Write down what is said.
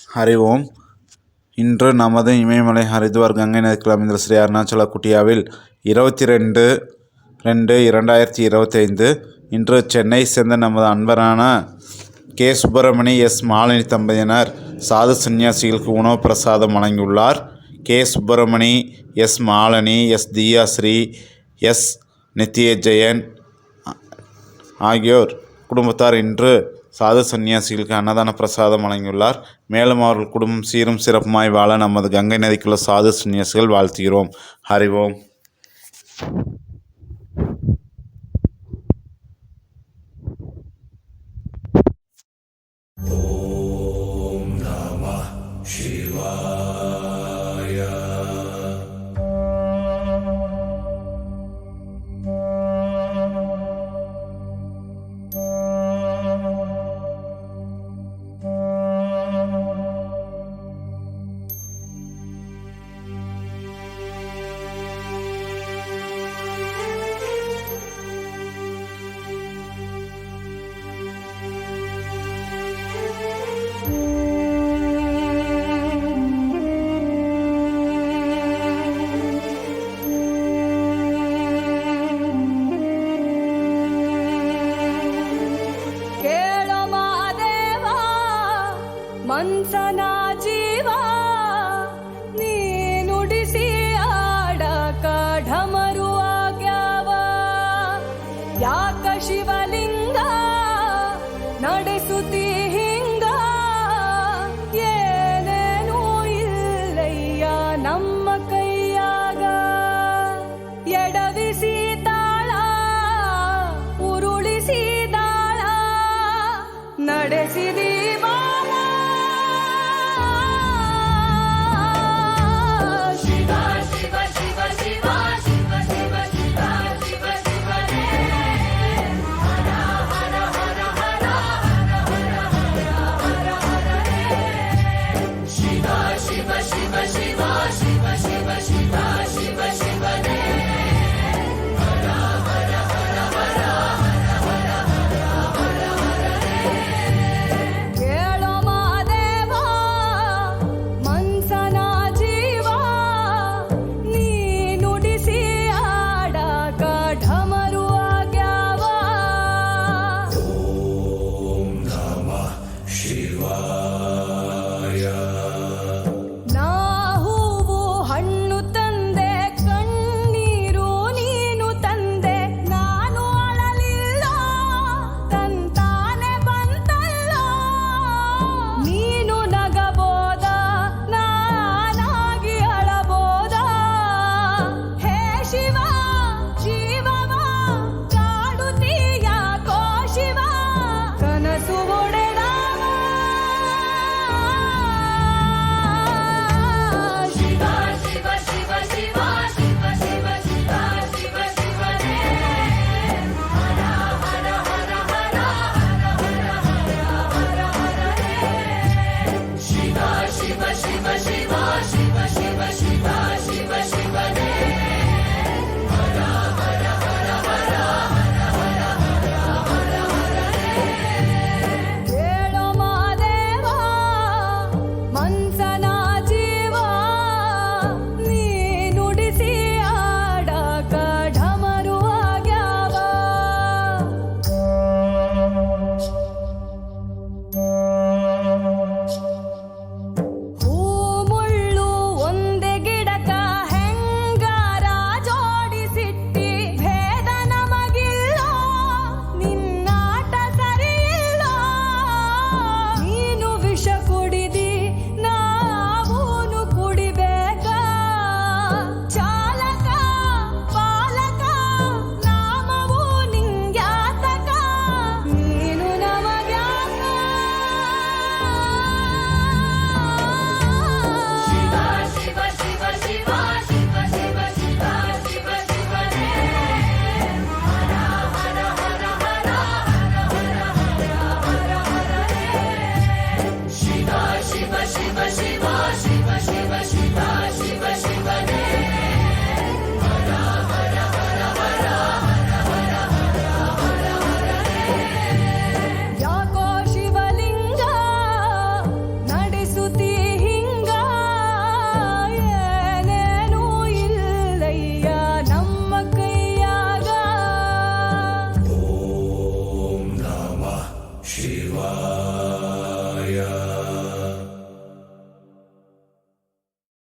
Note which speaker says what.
Speaker 1: ஹரி ஓம். இன்று நமது இமயமலை ஹரித்வார் கங்கை நதிக்குள் அமைந்த ஸ்ரீ அருணாச்சல குட்டியாவில் 22/2/2025 இன்று சென்னை சேர்ந்த நமது அன்பரான கே. சுப்பிரமணி, எஸ். மாலினி தம்பதியினர் சாது சன்னியாசிகளுக்கு உணவு பிரசாதம் வழங்கியுள்ளார். K. Subramani, S. Malini, S. Thiyasri, S. Nithyajayan ஆகியோர் குடும்பத்தார் இன்று சாது சன்னியாசிகளுக்கு அன்னதான பிரசாதம் வழங்கியுள்ளார். மேலும் அவர்கள் குடும்பம் சீரும் சிறப்புமாய் வாழ நமது கங்கை நதிக்குள்ள சாது சன்னியாசிகள் வாழ்த்துகிறோம். ஹரி ஓம்.
Speaker 2: ಮನ್ಸನ ಜೀವ ನೀ ನುಡಿಸಿ ಆಡಕ ಢಮರು ಆಗ್ಯಾವ. ಯಾಕ ಶಿವಲಿಂಗ ನಡೆಸುತ್ತಿ ಹಿಂಗ, ಏನೇನೂ ಇಲ್ಲಯ್ಯ ನಮ್ಮ ಕೈಯಾಗ. ಎಡವಿಸಿ ತಾಳ ಉರುಳಿಸಿ ದಾಳ ನಡೆಸಿದಿ ಶಿವ ಶಿವ